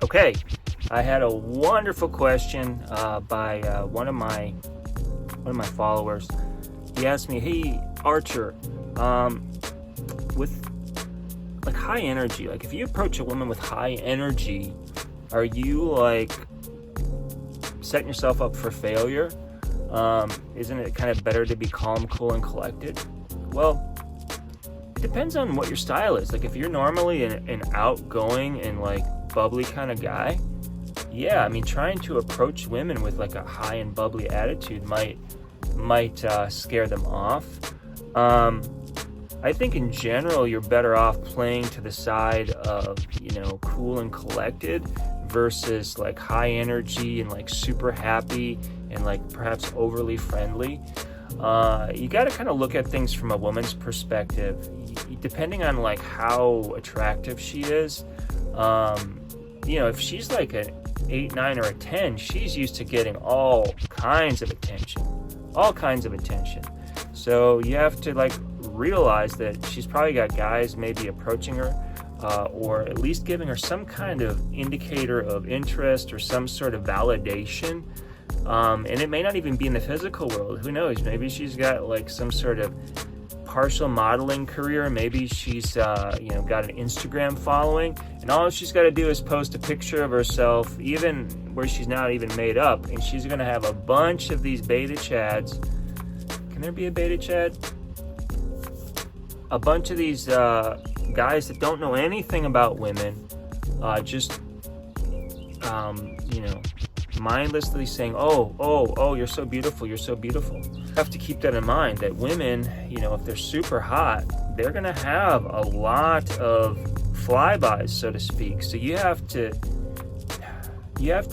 Okay, I had a wonderful question by one of my followers. He asked me, "Hey Archer, with like high energy, like if you approach a woman with high energy, are you like setting yourself up for failure? Isn't it kind of better to be calm, cool, and collected?" Well, it depends on what your style is. Like if you're normally an outgoing and like bubbly kind of guy, yeah, I mean trying to approach women with like a high and bubbly attitude might scare them off. I think in general you're better off playing to the side of, cool and collected versus like high energy and like super happy and like perhaps overly friendly. You got to kind of look at things from a woman's perspective, depending on like how attractive she is. If she's like an 8, 9, or a 10, she's used to getting all kinds of attention. So you have to like realize that she's probably got guys maybe approaching her, or at least giving her some kind of indicator of interest or some sort of validation. And it may not even be in the physical world. Who knows? Maybe she's got like some sort of partial modeling career. Maybe she's got an Instagram following, and all she's got to do is post a picture of herself, even where she's not even made up, and she's going to have a bunch of these beta chads. Can there be a beta chad? A bunch of these guys that don't know anything about women, mindlessly saying, oh, you're so beautiful. You have to keep that in mind, that women, if they're super hot, they're going to have a lot of flybys, so to speak. So you have to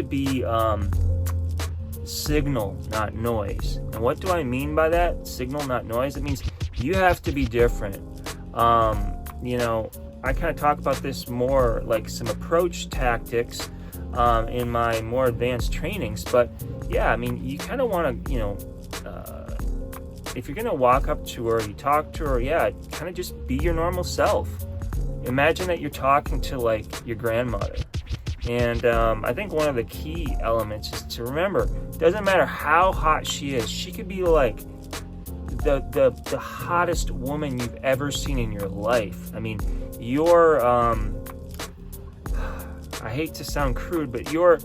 be signal, not noise. And what do I mean by that? Signal, not noise. It means you have to be different. I kind of talk about this more like some approach tactics in my more advanced trainings, but yeah, I mean, you kind of want to, if you're going to walk up to her, you talk to her, yeah, kind of just be your normal self. Imagine that you're talking to like your grandmother. And I think one of the key elements is to remember, it doesn't matter how hot she is. She could be like the hottest woman you've ever seen in your life. I mean, you're I hate to sound crude, but your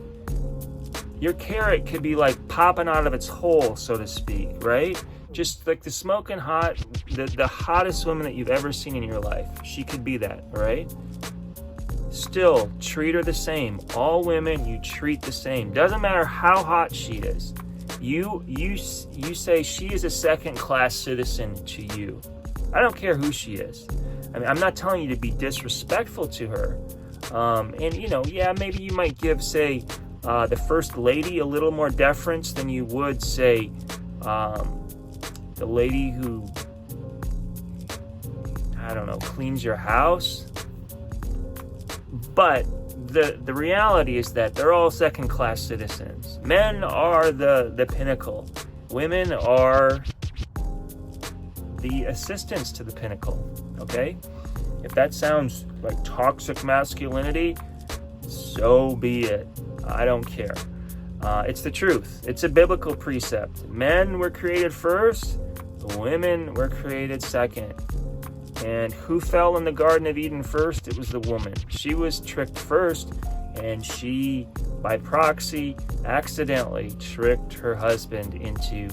carrot could be like popping out of its hole, so to speak, right? Just like the smoking hot, the hottest woman that you've ever seen in your life. She could be that, right? Still, treat her the same. All women, you treat the same. Doesn't matter how hot she is. You say she is a second-class citizen to you. I don't care who she is. I mean, I'm not telling you to be disrespectful to her. Maybe you might give, say, the first lady a little more deference than you would, say, the lady who, cleans your house. But the reality is that they're all second-class citizens. Men are the pinnacle. Women are the assistants to the pinnacle, okay? If that sounds like toxic masculinity, so be it. I don't care. It's the truth. It's a biblical precept. Men were created first, women were created second. And who fell in the Garden of Eden first? It was the woman. She was tricked first, and she, by proxy, accidentally tricked her husband into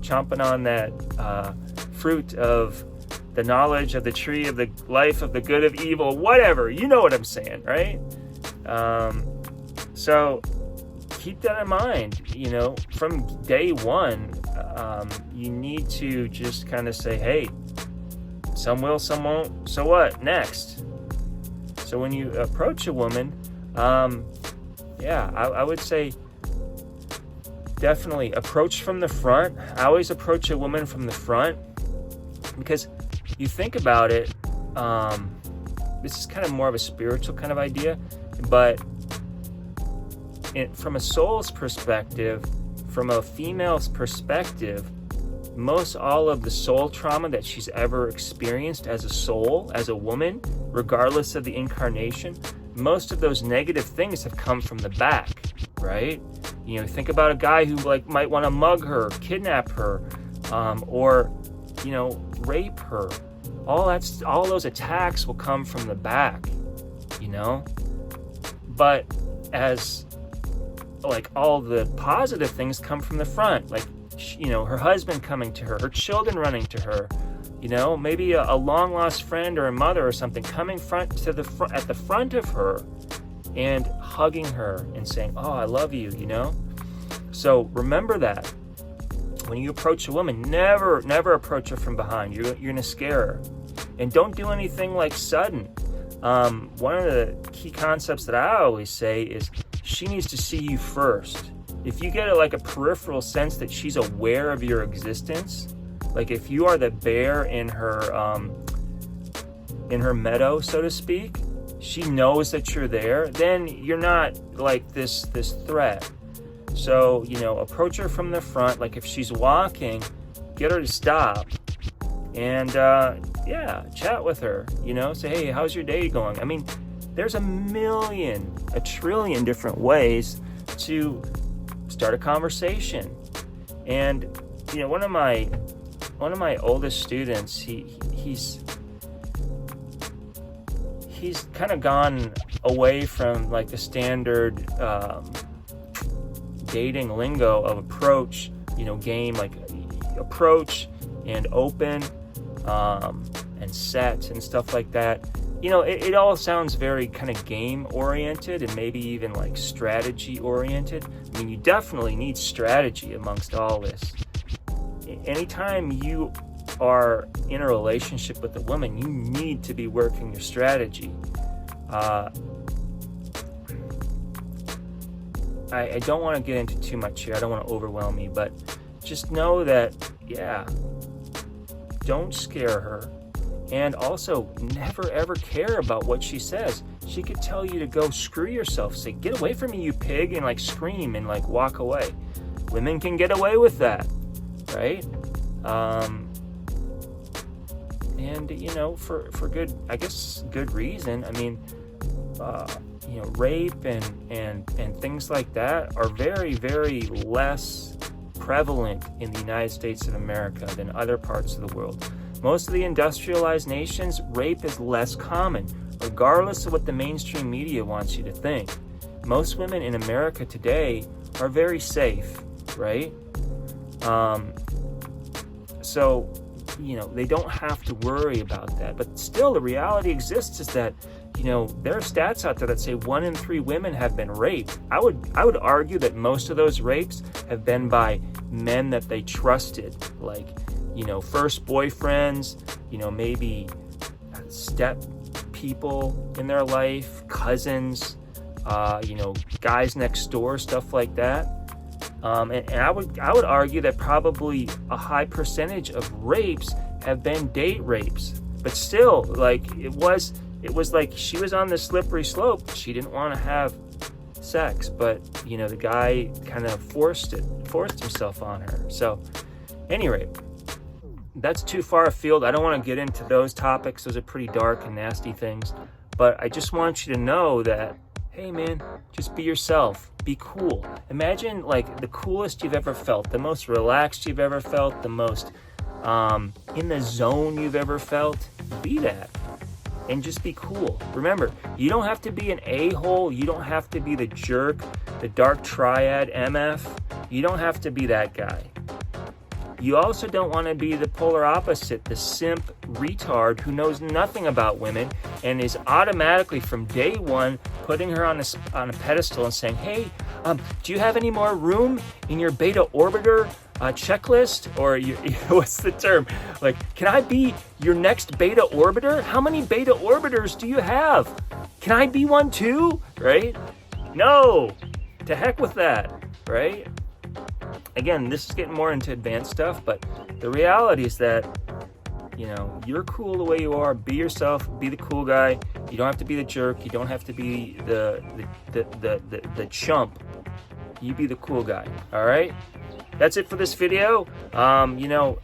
chomping on that fruit of the knowledge of the tree of the life of the good of evil, whatever. You know what I'm saying, right? So keep that in mind. From day one, you need to just kind of say, hey, some will, some won't. So what? Next. So when you approach a woman, I would say definitely approach from the front. I always approach a woman from the front because you think about it, this is kind of more of a spiritual kind of idea, but from a soul's perspective, from a female's perspective, most all of the soul trauma that she's ever experienced as a soul, as a woman, regardless of the incarnation, most of those negative things have come from the back, right? You know, think about a guy who like might want to mug her, kidnap her, or, you know, rape her. All those attacks will come from the back, you know? But as like all the positive things come from the front, like, you know, her husband coming to her, her children running to her, you know, maybe a long lost friend or a mother or something coming at the front of her and hugging her and saying, "Oh, I love you," you know? So remember that when you approach a woman, never approach her from behind. You're going to scare her. And don't do anything like sudden. One of the key concepts that I always say is she needs to see you first. If you get like a peripheral sense that she's aware of your existence, like if you are the bear in her meadow, so to speak, she knows that you're there, then you're not like this threat. So, you know, approach her from the front. Like if she's walking, get her to stop and chat with her, you know, say, "Hey, how's your day going?" I mean, there's a trillion different ways to start a conversation. And, you know, one of my oldest students, he's kind of gone away from like the standard dating lingo of approach, you know, game, like approach and open and set and stuff like that. You know, it all sounds very kind of game oriented and maybe even like strategy oriented. I mean, you definitely need strategy amongst all this. Anytime you are in a relationship with a woman, you need to be working your strategy. I don't want to get into too much here. I don't want to overwhelm you, but just know that, don't scare her. And also, never ever care about what she says. She could tell you to go screw yourself, say, "Get away from me, you pig," and like scream and like walk away. Women can get away with that, right? And you know, for good, I guess, good reason. I mean, you know, rape and things like that are very, very less prevalent in the United States of America than other parts of the world. Most of the industrialized nations, rape is less common, regardless of what the mainstream media wants you to think. Most women in America today are very safe, right? So, you know, they don't have to worry about that. But still, the reality exists is that, you know, there are stats out there that say 1 in 3 women have been raped. I would argue that most of those rapes have been by men that they trusted, like, you know, first boyfriends, you know, maybe step people in their life, cousins, you know, guys next door, stuff like that. And I would argue that probably a high percentage of rapes have been date rapes. But still, like, it was like she was on the slippery slope. She didn't want to have sex, but, you know, the guy kind of forced himself on her. So, anyway, that's too far afield. I don't want to get into those topics. Those are pretty dark and nasty things. But I just want you to know that, hey man, just be yourself. Be cool. Imagine like the coolest you've ever felt, the most relaxed you've ever felt, the most in the zone you've ever felt. Be that. And just be cool. Remember, you don't have to be an a-hole. You don't have to be the jerk, the dark triad MF. You don't have to be that guy. You also don't want to be the polar opposite, the simp retard who knows nothing about women and is automatically from day one putting her on a pedestal and saying, "Hey, do you have any more room in your beta orbiter checklist?" Or what's the term? Like, "Can I be your next beta orbiter? How many beta orbiters do you have? Can I be one too?" Right? No, to heck with that, right? Again, this is getting more into advanced stuff, but the reality is that, you know, you're cool the way you are. Be yourself. Be the cool guy. You don't have to be the jerk. You don't have to be the chump. You be the cool guy. All right? that's it for this video.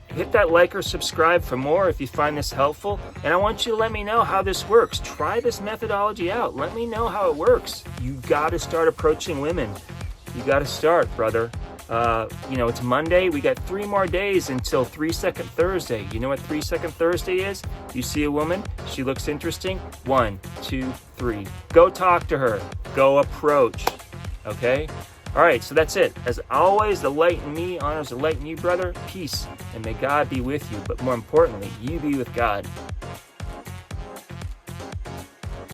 Hit that like or subscribe for more if you find this helpful. And I want you to let me know how this works. Try this methodology out. Let me know how it works. You got to start approaching women. You got to start, brother. It's Monday. We got 3 more days until 3-Second Thursday. You know what 3-Second Thursday is? You see a woman, she looks interesting. 1, 2, 3. Go talk to her. Go approach. Okay? All right, so that's it. As always, the light in me honors the light in you, brother. Peace, and may God be with you. But more importantly, you be with God.